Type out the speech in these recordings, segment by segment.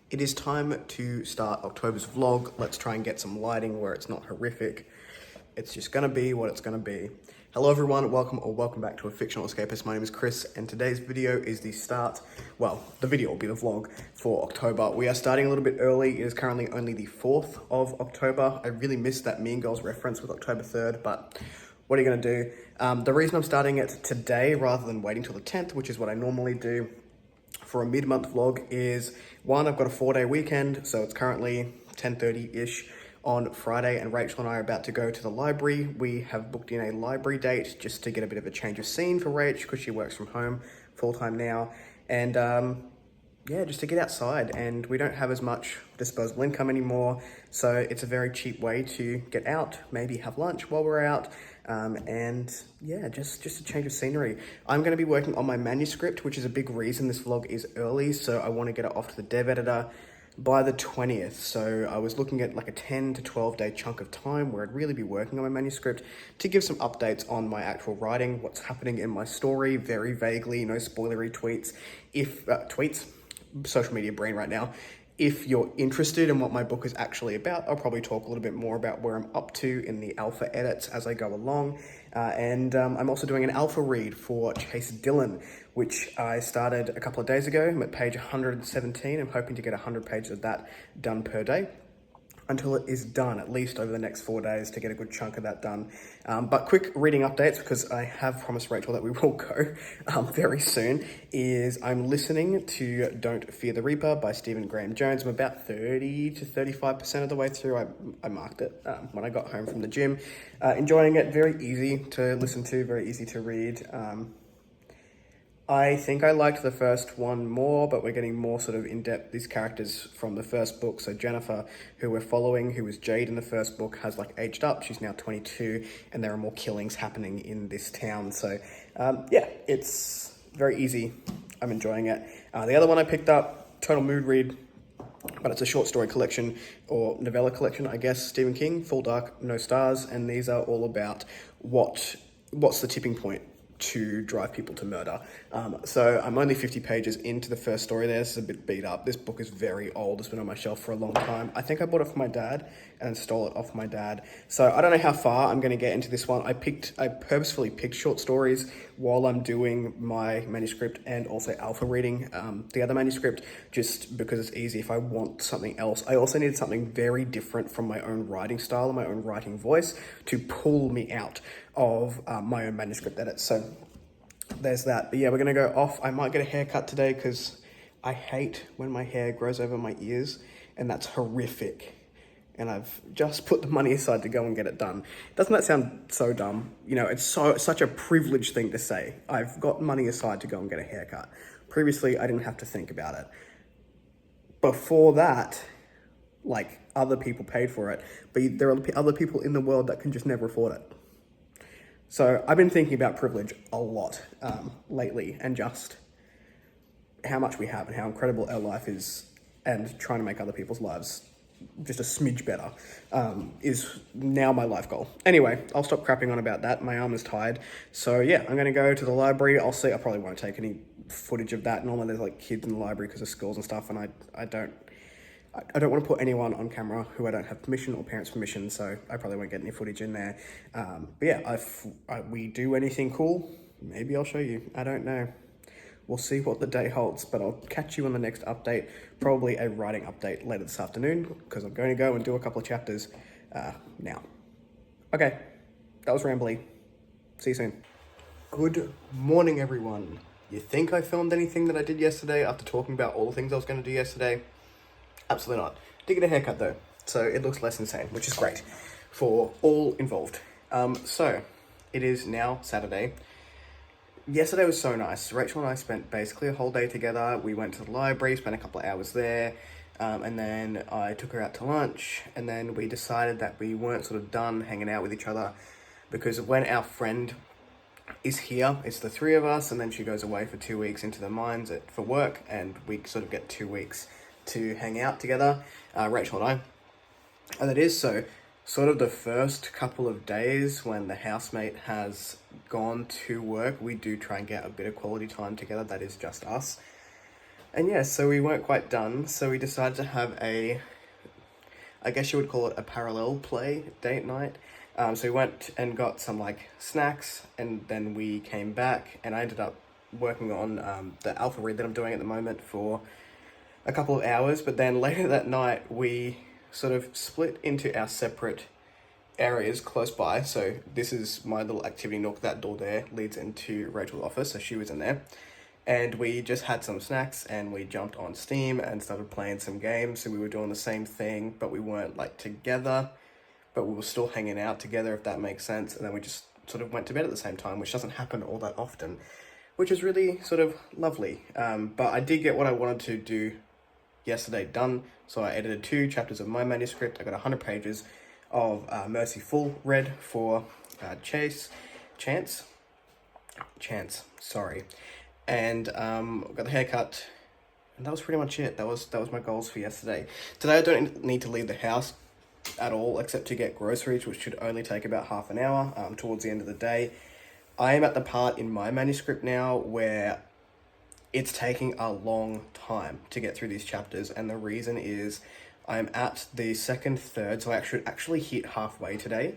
It is time to start October's vlog. Let's try and get some lighting where it's not horrific. It's just gonna be what it's gonna be. Hello everyone, welcome back to A Fictional Escapist. My name is Kris, and today's video is the start, well, the video will be the vlog for October. We are starting a little bit early. It is currently only the 4th of October. I really missed that Mean Girls reference with October 3rd, but what are you gonna do? The reason I'm starting it today rather than waiting till the 10th, which is what I normally do, for a mid-month vlog is, one, I've got a 4-day weekend, so it's currently 10:30-ish on Friday, and Rachel and I are about to go to the library. We have booked in a library date just to get a bit of a change of scene for Rach, because she works from home full-time now, and yeah, just to get outside, and we don't have as much disposable income anymore, so it's a very cheap way to get out, maybe have lunch while we're out, and yeah, just a change of scenery. I'm going to be working on my manuscript, which is a big reason this vlog is early, so I want to get it off to the dev editor by the 20th, so I was looking at like a 10 to 12 day chunk of time where I'd really be working on my manuscript to give some updates on my actual writing, what's happening in my story, very vaguely, no spoilery tweets, social media brain right now. If you're interested in what my book is actually about, I'll probably talk a little bit more about where I'm up to in the alpha edits as I go along. And I'm also doing an alpha read for Chase Dillon, which I started a couple of days ago. I'm at page 117. I'm hoping to get 100 pages of that done per day, until it is done, at least over the next 4 days, to get a good chunk of that done. But quick reading updates, because I have promised Rachel that we will go very soon, is I'm listening to Don't Fear the Reaper by Stephen Graham Jones. I'm about 30 to 35% of the way through. I marked it when I got home from the gym. Enjoying it, very easy to listen to, very easy to read. I think I liked the first one more, but we're getting more sort of in-depth. These characters from the first book, so Jennifer, who we're following, who was Jade in the first book, has like aged up. She's now 22, and there are more killings happening in this town. So yeah, it's very easy. I'm enjoying it. The other one I picked up, total mood read, but it's a short story collection, or novella collection, I guess, Stephen King, Full Dark, No Stars, and these are all about what's the tipping point to drive people to murder. So I'm only 50 pages into the first story there. This is a bit beat up. This book is very old. It's been on my shelf for a long time. I think I bought it for my dad and stole it off my dad. So I don't know how far I'm going to get into this one. I purposefully picked short stories while I'm doing my manuscript and also alpha reading the other manuscript, just because it's easy if I want something else. I also needed something very different from my own writing style and my own writing voice to pull me out of my own manuscript edits. So there's that. But yeah, we're gonna go off. I might get a haircut today because I hate when my hair grows over my ears, and that's horrific. And I've just put the money aside to go and get it done. Doesn't that sound so dumb? You know, it's such a privileged thing to say. I've got money aside to go and get a haircut. Previously, I didn't have to think about it. Before that, like, other people paid for it, but there are other people in the world that can just never afford it. So I've been thinking about privilege a lot lately, and just how much we have and how incredible our life is, and trying to make other people's lives just a smidge better is now my life goal. Anyway, I'll stop crapping on about that. My arm is tired. So yeah, I'm going to go to the library. I'll see. I probably won't take any footage of that. Normally there's like kids in the library because of schools and stuff, and I don't want to put anyone on camera who I don't have permission or parents' permission, so I probably won't get any footage in there. But yeah, if we do anything cool, maybe I'll show you. I don't know. We'll see what the day holds, but I'll catch you on the next update, probably a writing update later this afternoon, because I'm going to go and do a couple of chapters now. Okay, that was rambly. See you soon. Good morning, everyone. You think I filmed anything that I did yesterday after talking about all the things I was going to do yesterday? Absolutely not. Did get a haircut though, so it looks less insane, which is great for all involved. So it is now Saturday. Yesterday was so nice. Rachel and I spent basically a whole day together. We went to the library, spent a couple of hours there, and then I took her out to lunch, and then we decided that we weren't sort of done hanging out with each other, because when our friend is here, it's the three of us, and then she goes away for 2 weeks into the mines for work, and we sort of get 2 weeks to hang out together, Rachel and I. And it is so sort of the first couple of days when the housemate has gone to work, we do try and get a bit of quality time together that is just us. And yeah, so we weren't quite done, so we decided to have I guess you would call it a parallel play date night. So we went and got some like snacks, and then we came back, and I ended up working on the alpha read that I'm doing at the moment for a couple of hours. But then later that night, we sort of split into our separate areas close by. So this is my little activity nook. That door there leads into Rachel's office, so she was in there. And we just had some snacks and we jumped on Steam and started playing some games. So we were doing the same thing, but we weren't like together, but we were still hanging out together, if that makes sense. And then we just sort of went to bed at the same time, which doesn't happen all that often, which is really sort of lovely. But I did get what I wanted to do yesterday done. So I edited 2 chapters of my manuscript. I got 100 pages of Mercy Full read for Chance, sorry. And got the haircut, and that was pretty much it. That was my goals for yesterday. Today I don't need to leave the house at all, except to get groceries, which should only take about half an hour towards the end of the day. I am at the part in my manuscript now where it's taking a long time to get through these chapters, and the reason is I'm at the second third, so I should actually hit halfway today.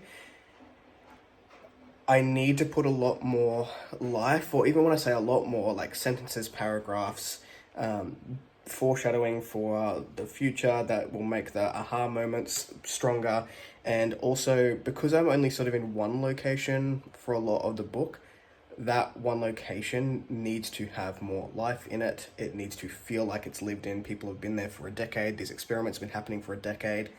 I need to put a lot more life, or even when I say a lot more, like sentences, paragraphs, foreshadowing for the future that will make the aha moments stronger. And also, because I'm only sort of in one location for a lot of the book, that one location needs to have more life in it. It needs to feel like it's lived in. People have been there for a decade. These experiments have been happening for a decade.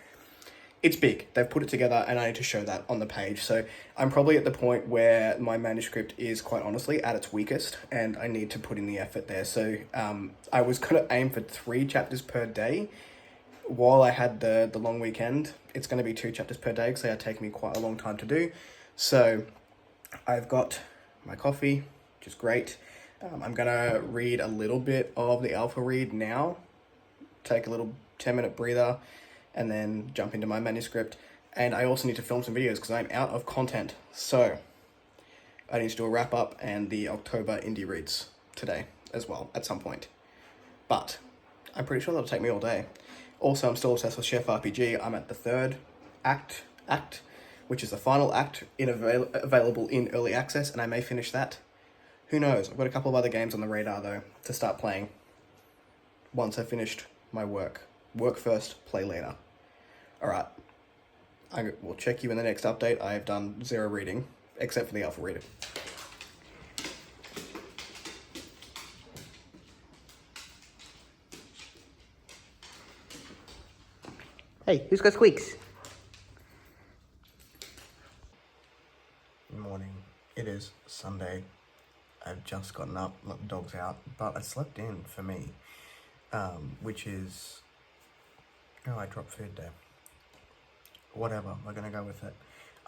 It's big. They've put it together, and I need to show that on the page. So I'm probably at the point where my manuscript is quite honestly at its weakest, and I need to put in the effort there. So I was going to aim for 3 chapters per day. While I had the long weekend, it's going to be 2 chapters per day because they are taking me quite a long time to do. So I've got my coffee, which is great. I'm going to read a little bit of the alpha read now, take a little 10-minute breather, and then jump into my manuscript. And I also need to film some videos because I'm out of content. So I need to do a wrap up and the October indie reads today as well at some point. But I'm pretty sure that'll take me all day. Also, I'm still obsessed with Chef RPG. I'm at the 3rd act, which is the final act available in early access, and I may finish that. Who knows? I've got a couple of other games on the radar though to start playing once I've finished my work. Work first, play later. Alright, I will check you in the next update. I have done 0 reading, except for the alpha reader. Hey, who's got squeaks? Good morning. It is Sunday. I've just gotten up, let the dogs out, but I slept in for me, which is... Oh, I dropped food there. Whatever, we're going to go with it.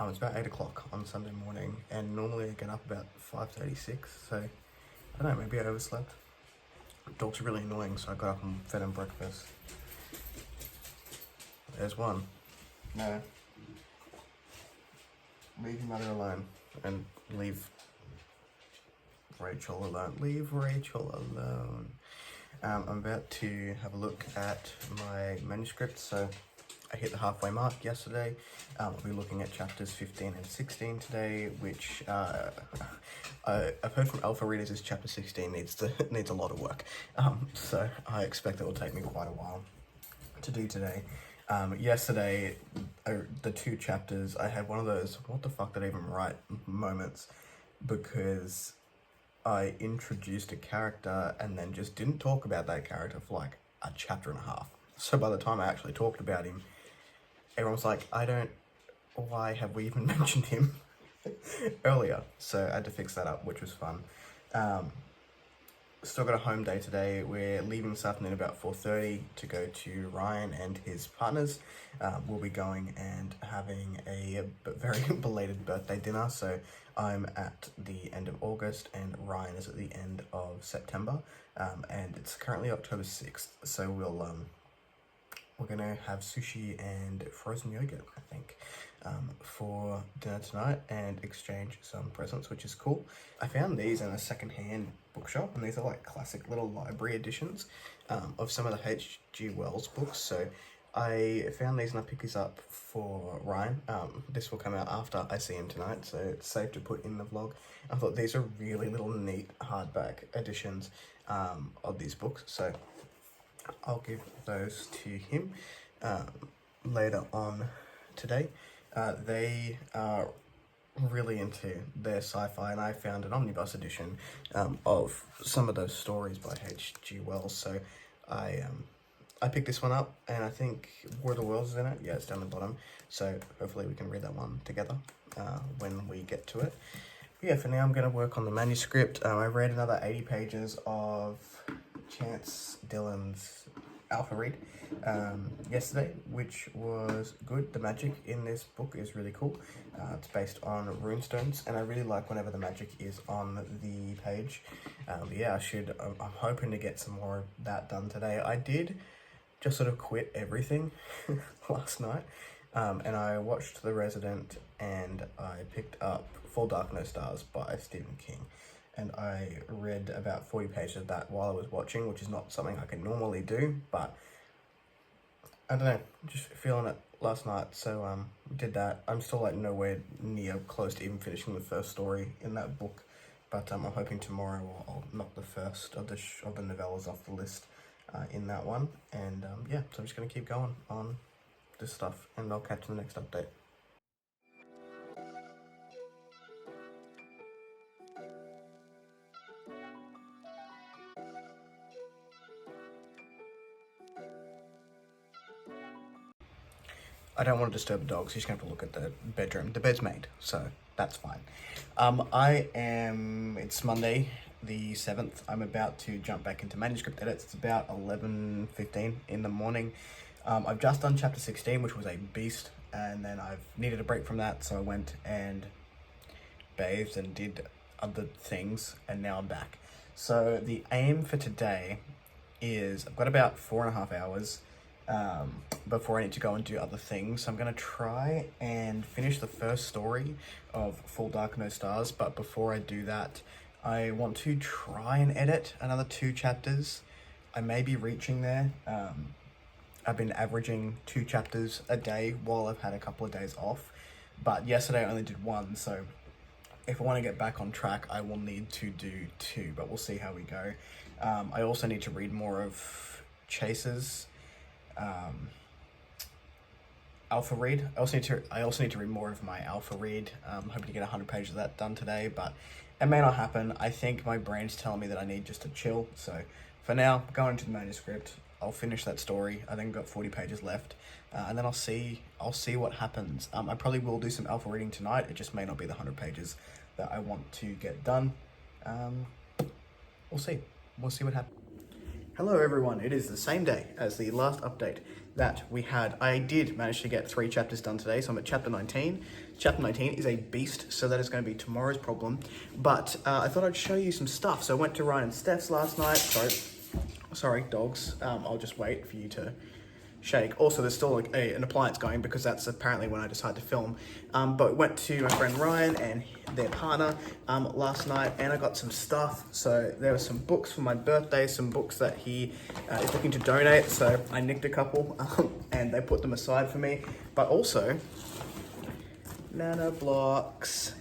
It's about 8 o'clock on Sunday morning, and normally I get up about 5:36, so I don't know, maybe I overslept. Dogs are really annoying, so I got up and fed them breakfast. There's one. No. Leave your mother alone, and leave Rachel alone. Leave Rachel alone. I'm about to have a look at my manuscript. So I hit the halfway mark yesterday. I'll be looking at chapters 15 and 16 today, which I've heard from alpha readers is chapter 16 needs a lot of work. So I expect it will take me quite a while to do today. Yesterday, the 2 chapters, I had one of those, what the fuck did I even write moments, because I introduced a character and then just didn't talk about that character for like a chapter and a half. So by the time I actually talked about him, everyone was like, why have we even mentioned him earlier? So I had to fix that up, which was fun. Still got a home day today. We're leaving this afternoon about 4:30 to go to Ryan and his partners. We'll be going and having a very belated birthday dinner. So I'm at the end of August and Ryan is at the end of September. And it's currently October 6th. So we're gonna have sushi and frozen yogurt, I think, for dinner tonight and exchange some presents, which is cool. I found these in a secondhand bookshop, and these are like classic little library editions of some of the H.G. Wells books. So I found these and I picked these up for Ryan. This will come out after I see him tonight, so it's safe to put in the vlog. I thought these are really little neat hardback editions of these books, so I'll give those to him later on today. They are really into their sci-fi, and I found an omnibus edition of some of those stories by H.G. Wells, so I picked this one up, and I think War of the Worlds is in it. Yeah, it's down the bottom, so hopefully we can read that one together when we get to it. But yeah, for now I'm going to work on the manuscript. I read another 80 pages of Chance Dillon's alpha read yesterday, which was good. The magic in this book is really cool. It's based on runestones, and I really like whenever the magic is on the page. But yeah, I'm hoping to get some more of that done today. I did just sort of quit everything last night, and I watched The Resident, and I picked up Full Dark No Stars by Stephen King, and I read about 40 pages of that while I was watching, which is not something I can normally do, but I don't know, just feeling it last night, so did that. I'm still like nowhere near close to even finishing the first story in that book, but I'm hoping tomorrow I'll knock the first of the novellas off the list in that one, and yeah, so I'm just going to keep going on this stuff, and I'll catch you in the next update. I don't want to disturb the dogs. He's going to have to look at the bedroom. The bed's made, so that's fine. It's Monday the 7th. I'm about to jump back into manuscript edits. It's about 11:15 in the morning. I've just done chapter 16, which was a beast, and then I've needed a break from that, so I went and bathed and did other things, and now I'm back. So the aim for today is I've got about 4.5 hours before I need to go and do other things. So I'm going to try and finish the first story of Full Dark No Stars, but before I do that, I want to try and edit another 2 chapters. I may be reaching there. I've been averaging 2 chapters a day while I've had a couple of days off, but yesterday I only did 1, so if I want to get back on track, I will need to do 2, but we'll see how we go. I also need to read more of Chase's alpha read. I also need to read more of my alpha read. I'm hoping to get 100 pages of that done today, but it may not happen. I think my brain's telling me that I need just to chill. So for now, going into the manuscript, I'll finish that story. I think I've got 40 pages left, and then I'll see what happens. I probably will do some alpha reading tonight. It just may not be the 100 pages that I want to get done. We'll see what happens. Hello everyone, it is the same day as the last update that we had. I did manage to get 3 chapters done today, so I'm at chapter 19. Chapter 19 is a beast, so that is going to be tomorrow's problem. But I thought I'd show you some stuff. So I went to Ryan and Steph's last night. Sorry, dogs. I'll just wait for you to shake. Also, there's still like an appliance going because that's apparently when I decided to film. But went to my friend Ryan and their partner last night, and I got some stuff. So there were some books for my birthday, some books that he is looking to donate. So I nicked a couple and they put them aside for me. But also, nano blocks.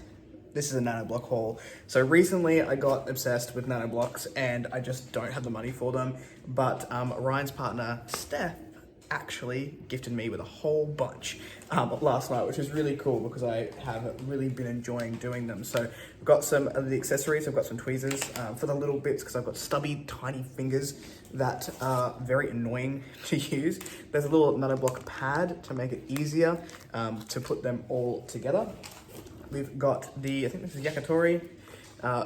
This is a nano block haul. So recently I got obsessed with nano blocks and I just don't have the money for them. But Ryan's partner, Steph, actually gifted me with a whole bunch last night, which is really cool because I have really been enjoying doing them. So I've got some of the accessories. I've got some tweezers for the little bits because I've got stubby, tiny fingers that are very annoying to use. There's a little nano block pad to make it easier to put them all together. We've got I think this is yakitori.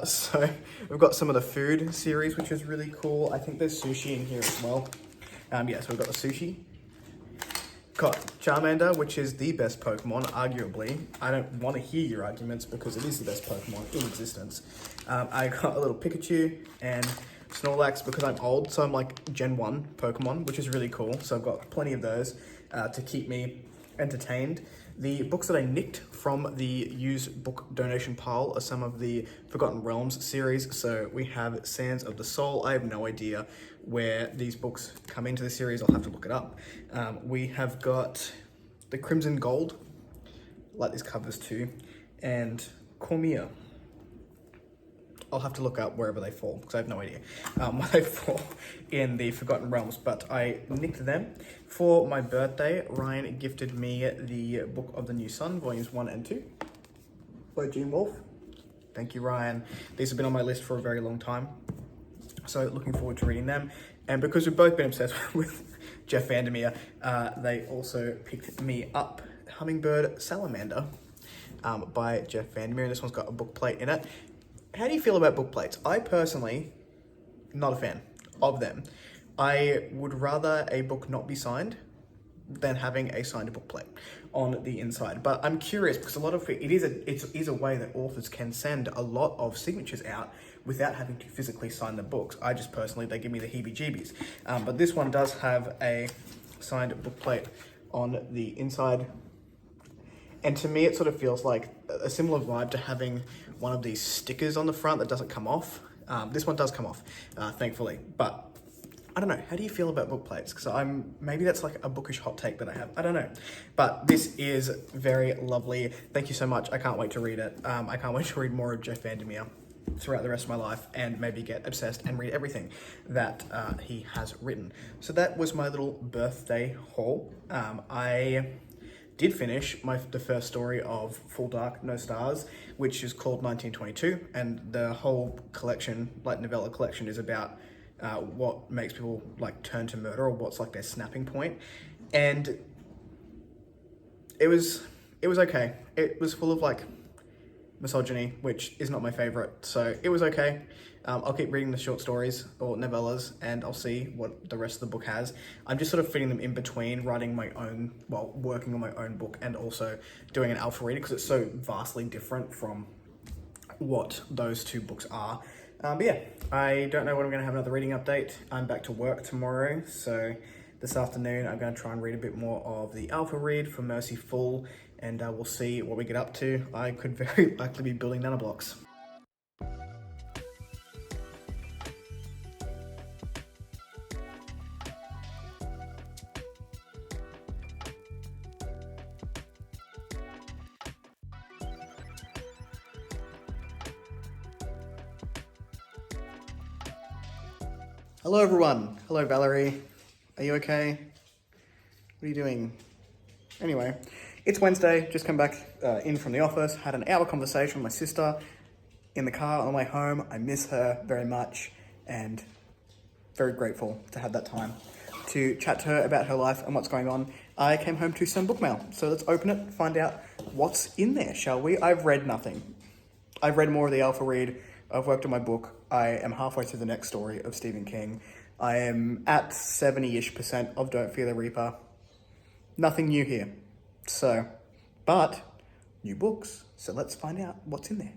So we've got some of the food series, which is really cool. I think there's sushi in here as well. So we've got the sushi. Got Charmander, which is the best Pokemon, arguably. I don't want to hear your arguments because it is the best Pokemon in existence. I got a little Pikachu, and Snorlax because I'm old, so I'm like Gen 1 Pokemon, which is really cool. So I've got plenty of those to keep me entertained. The books that I nicked from the used book donation pile are some of the Forgotten Realms series. So we have Sands of the Soul. I have no idea where these books come into the series. I'll have to look it up. We have got the Crimson Gold, like these covers too, and Cormier. I'll have to look up wherever they fall because I have no idea where they fall in the Forgotten Realms, but I nicked them. For my birthday, Ryan gifted me the Book of the New Sun, volumes 1 and 2 by Gene Wolfe. Thank you, Ryan. These have been on my list for a very long time, so looking forward to reading them. And because we've both been obsessed with Jeff Vandermeer, they also picked me up Hummingbird Salamander by Jeff Vandermeer. This one's got a book plate in it. How do you feel about book plates? I personally, not a fan of them. I would rather a book not be signed than having a signed book plate on the inside. But I'm curious because a lot of it is a way that authors can send a lot of signatures out without having to physically sign the books. I just personally, they give me the heebie-jeebies. But this one does have a signed book plate on the inside. And to me, it sort of feels like a similar vibe to having one of these stickers on the front that doesn't come off. This one does come off, thankfully. But I don't know. How do you feel about book plates? Because maybe that's like a bookish hot take that I have. I don't know. But this is very lovely. Thank you so much. I can't wait to read it. I can't wait to read more of Jeff Vandermeer throughout the rest of my life and maybe get obsessed and read everything that he has written. So that was my little birthday haul. I did finish the first story of Full Dark, No Stars, which is called 1922, and the whole collection, like novella collection, is about what makes people like turn to murder or what's like their snapping point. And it was okay. It was full of like misogyny, which is not my favorite, so it was okay. I'll keep reading the short stories or novellas and I'll see what the rest of the book has. I'm just sort of fitting them in between writing my own, working on my own book and also doing an alpha read because it's so vastly different from what those two books are. But yeah, I don't know when I'm going to have another reading update. I'm back to work tomorrow, so this afternoon I'm going to try and read a bit more of the alpha read for Mercy Full, and we'll see what we get up to. I could very likely be building nanoblocks. Hello everyone. Hello Valerie. Are you okay? What are you doing? Anyway, it's Wednesday. Just come back in from the office. Had an hour conversation with my sister in the car on the way home. I miss her very much and very grateful to have that time to chat to her about her life and what's going on. I came home to some book mail. So let's open it, find out what's in there, shall we? I've read nothing. I've read more of the alpha read. I've worked on my book. I am halfway through the next story of Stephen King. I am at 70-ish% of Don't Fear the Reaper. Nothing new here. But new books. So let's find out what's in there.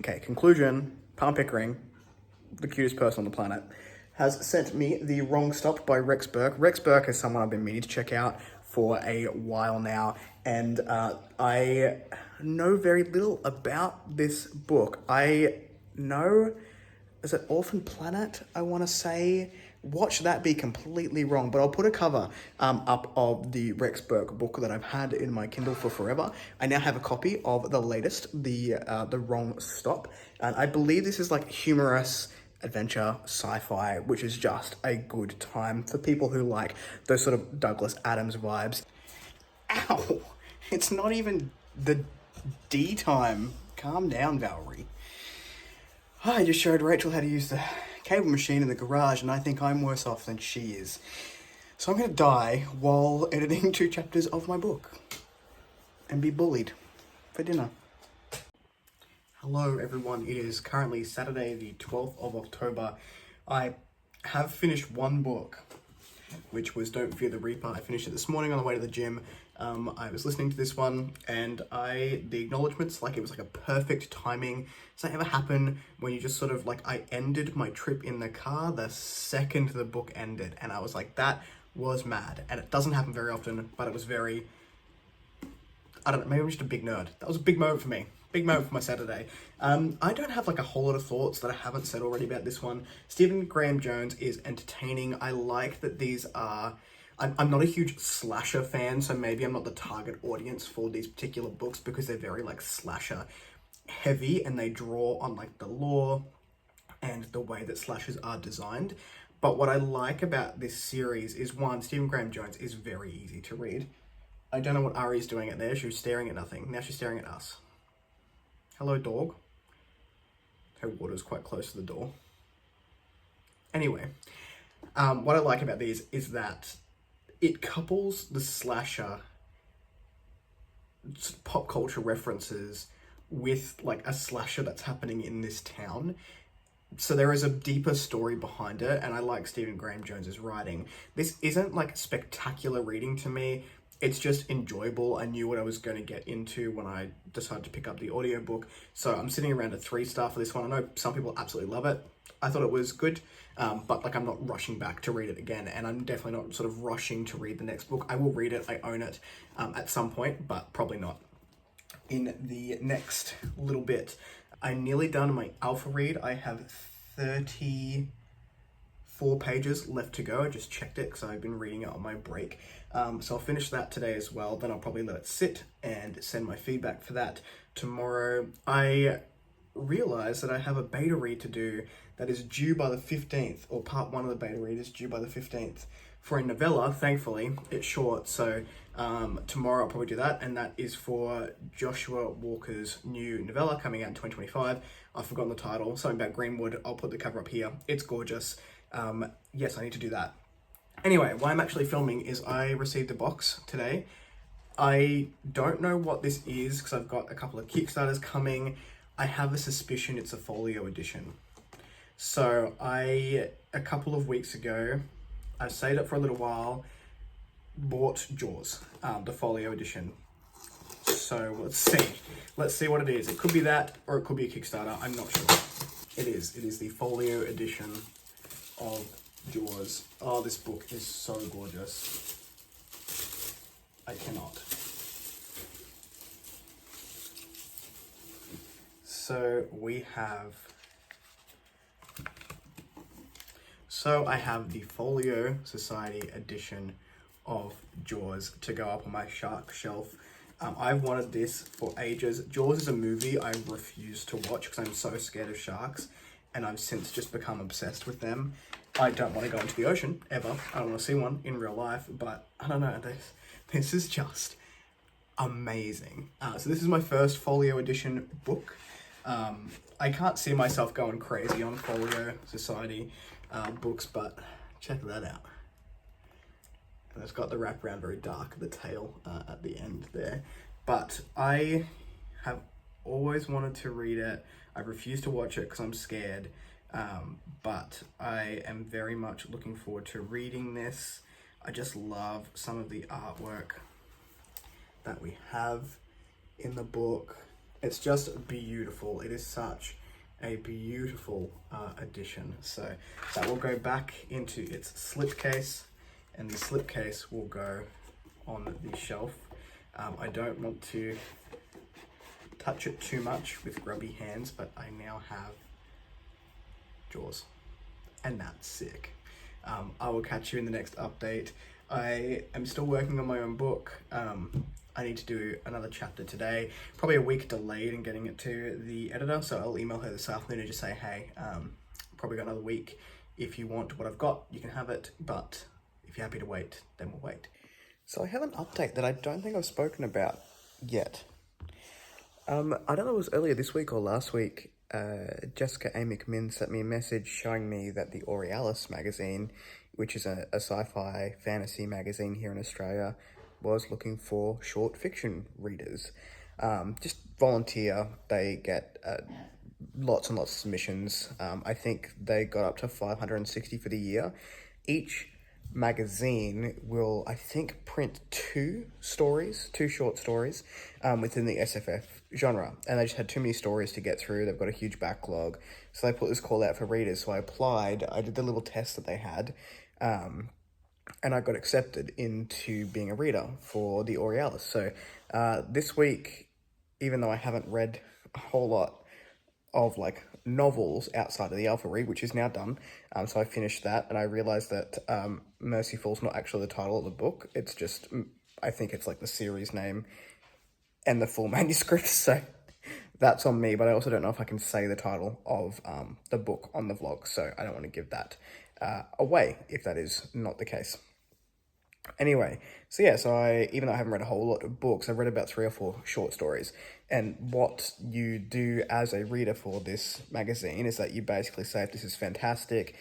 Okay, conclusion, Palm Pickering, the cutest person on the planet, has sent me The Wrong Stop by Rex Burke. Rex Burke is someone I've been meaning to check out for a while now, and I know very little about this book. I know, is it Orphan Planet, I want to say? Watch that be completely wrong, but I'll put a cover up of the Rex Burke book that I've had in my Kindle for forever. I now have a copy of the latest, The Wrong Stop, and I believe this is like humorous adventure sci-fi, which is just a good time for people who like those sort of Douglas Adams vibes. Ow! It's not even the D time. Calm down, Valerie. I just showed Rachel how to use the cable machine in the garage, and I think I'm worse off than she is. So I'm going to die while editing 2 chapters of my book and be bullied for dinner. Hello everyone, it is currently Saturday the 12th of October. I have finished one book, which was Don't Fear the Reaper. I finished it this morning on the way to the gym. I was listening to this one, and the acknowledgements, like, it was like a perfect timing. Does that ever happen when you just sort of, like, I ended my trip in the car the second the book ended, and I was like, that was mad. And it doesn't happen very often, but it was very, I don't know, maybe I'm just a big nerd. That was a big moment for me. Big moment for my Saturday. I don't have like a whole lot of thoughts that I haven't said already about this one. Stephen Graham Jones is entertaining. I like that these are... I'm not a huge slasher fan, so maybe I'm not the target audience for these particular books because they're very like slasher heavy and they draw on like the lore and the way that slashers are designed. But what I like about this series is, one, Stephen Graham Jones is very easy to read. I don't know what Ari's doing out there. She was staring at nothing. Now she's staring at us. Hello, dog. Her water's quite close to the door. Anyway, what I like about these is that it couples the slasher pop culture references with like a slasher that's happening in this town. So there is a deeper story behind it, and I like Stephen Graham Jones's writing. This isn't like spectacular reading to me. It's just enjoyable. I knew what I was going to get into when I decided to pick up the audiobook. So I'm sitting around a 3-star for this one. I know some people absolutely love it. I thought it was good, but like I'm not rushing back to read it again, and I'm definitely not sort of rushing to read the next book. I will read it, I own it at some point, but probably not in the next little bit. I'm nearly done my alpha read. I have 34 pages left to go. I just checked it because I've been reading it on my break. So I'll finish that today as well. Then I'll probably let it sit and send my feedback for that tomorrow. I realize that I have a beta read to do that is due by the 15th, or part 1 of the beta read is due by the 15th. For a novella, thankfully, it's short, so tomorrow I'll probably do that, and that is for Joshua Walker's new novella coming out in 2025. I've forgotten the title, something about Greenwood. I'll put the cover up here. It's gorgeous. Yes, I need to do that. Anyway, why I'm actually filming is I received a box today. I don't know what this is because I've got a couple of Kickstarters coming. I have a suspicion it's a folio edition. So a couple of weeks ago, I saved it for a little while, bought Jaws, the folio edition. So let's see what it is. It could be that, or it could be a Kickstarter. I'm not sure. It is the folio edition of Jaws. Oh, this book is so gorgeous. I cannot. So I have the Folio Society edition of Jaws to go up on my shark shelf. I've wanted this for ages. Jaws is a movie I refuse to watch because I'm so scared of sharks, and I've since just become obsessed with them. I don't want to go into the ocean, ever. I don't want to see one in real life, but I don't know, this is just amazing. So this is my first Folio edition book. I can't see myself going crazy on Folio Society books, but check that out. And it's got the wraparound very dark, the tail at the end there. But I have always wanted to read it. I refuse to watch it because I'm scared. But I am very much looking forward to reading this. I just love some of the artwork that we have in the book. It's just beautiful. It is such a beautiful edition. So that will go back into its slipcase, and the slipcase will go on the shelf. I don't want to touch it too much with grubby hands, but I now have Jaws, and that's sick. I will catch you in the next update. I am still working on my own book. I need to do another chapter today, probably a week delayed in getting it to the editor, so I'll email her this afternoon and just say, hey, probably got another week. If you want what I've got, you can have it, but if you're happy to wait, then we'll wait. So I have an update that I don't think I've spoken about yet. I don't know if it was earlier this week or last week. Jessica A. McMinn sent me a message showing me that the Aurealis magazine, which is a sci-fi fantasy magazine here in Australia, was looking for short fiction readers. Just volunteer. They get lots and lots of submissions. I think they got up to 560 for the year. Each magazine will, I think, print two short stories within the SFF genre. And they just had too many stories to get through. They've got a huge backlog. So they put this call out for readers. So I applied. I did the little test that they had. And I got accepted into being a reader for the Aurealis. So this week, even though I haven't read a whole lot of like novels outside of the alpha read, which is now done, so I finished that, and I realized that Merciful's not actually the title of the book. It's just, I think it's like the series name and the full manuscript, so that's on me. But I also don't know if I can say the title of the book on the vlog, so I don't want to give that away if that is not the case. Anyway, so even though I haven't read a whole lot of books, I've read about 3 or 4 short stories. And what you do as a reader for this magazine is that you basically say if this is fantastic,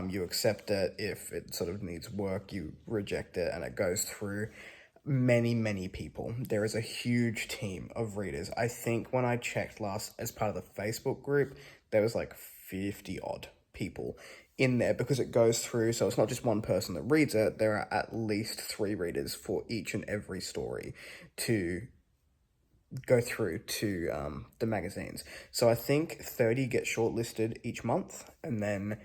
you accept it. If it sort of needs work, you reject it, and it goes through many people. There is a huge team of readers. I think when I checked last as part of the Facebook group, there was like 50 odd people in there, because it goes through, so it's not just one person that reads it. There are at least 3 readers for each and every story to go through to the magazines. So I think 30 get shortlisted each month, and then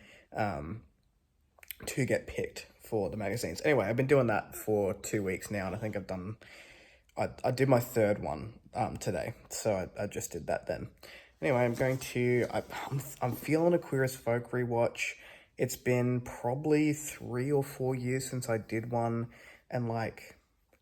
2 get picked for the magazines. Anyway, I've been doing that for 2 weeks now, and I think I did my 3rd one today, so I just did that then. Anyway, I'm feeling a Queer as Folk rewatch. It's been probably 3 or 4 years since I did one, and like,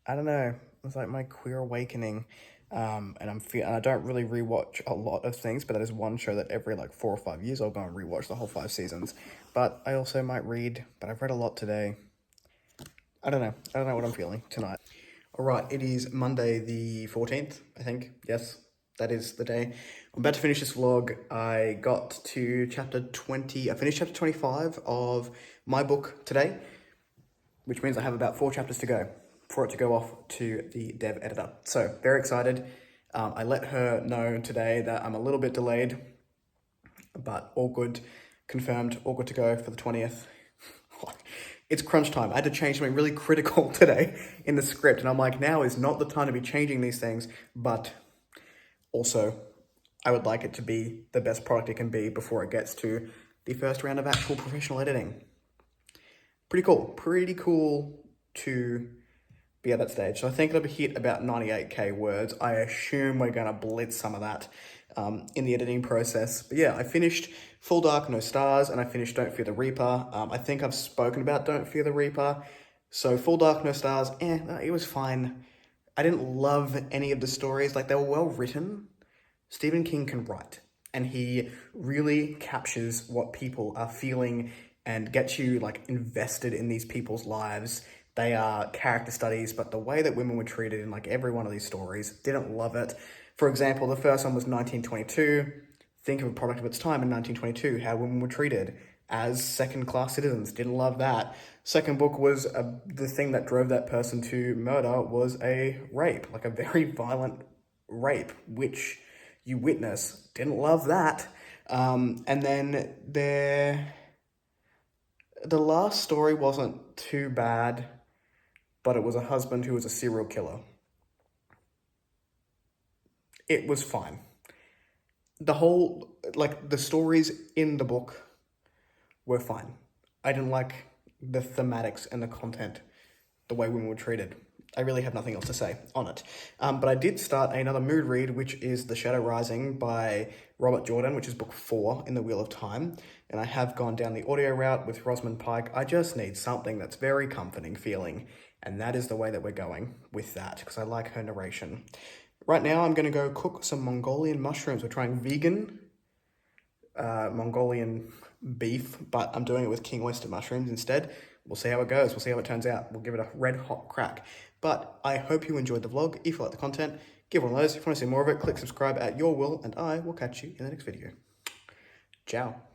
I don't know, it was like my queer awakening. And I don't really rewatch a lot of things, but that is one show that every like 4 or 5 years I'll go and rewatch the whole 5 seasons. But I also might read, but I've read a lot today. I don't know what I'm feeling tonight. All right, it is Monday the 14th, I think. Yes, that is the day. I'm about to finish this vlog. I got to chapter 20. I finished chapter 25 of my book today, which means I have about 4 chapters to go for it to go off to the dev editor. So very excited. I let her know today that I'm a little bit delayed, but all good, confirmed, all good to go for the 20th. It's crunch time. I had to change something really critical today in the script, and I'm like, now is not the time to be changing these things, but also I would like it to be the best product it can be before it gets to the first round of actual professional editing. Pretty cool to be at that stage. So I think it'll hit about 98k words. I assume we're gonna blitz some of that in the editing process. But yeah, I finished Full Dark, No Stars, and I finished Don't Fear the Reaper. I think I've spoken about Don't Fear the Reaper. So Full Dark, No Stars, it was fine. I didn't love any of the stories. Like, they were well written. Stephen King can write, and he really captures what people are feeling and gets you like invested in these people's lives. They are character studies, but the way that women were treated in like every one of these stories, didn't love it. For example, the first one was 1922. Think of a product of its time in 1922, how women were treated as second-class citizens. Didn't love that. Second book was the thing that drove that person to murder was a rape, like a very violent rape, which you witness. Didn't love that. And then the last story wasn't too bad, but it was a husband who was a serial killer. It was fine. The stories in the book were fine. I didn't like the thematics and the content, the way women were treated. I really have nothing else to say on it. But I did start another mood read, which is The Shadow Rising by Robert Jordan, which is book 4 in the Wheel of Time. And I have gone down the audio route with Rosamund Pike. I just need something that's very comforting feeling. And that is the way that we're going with that, because I like her narration. Right now, I'm going to go cook some Mongolian mushrooms. We're trying vegan Mongolian beef, but I'm doing it with king oyster mushrooms instead. We'll see how it goes. We'll see how it turns out. We'll give it a red hot crack. But I hope you enjoyed the vlog. If you like the content, give one of those. If you want to see more of it, click subscribe at your will, and I will catch you in the next video. Ciao.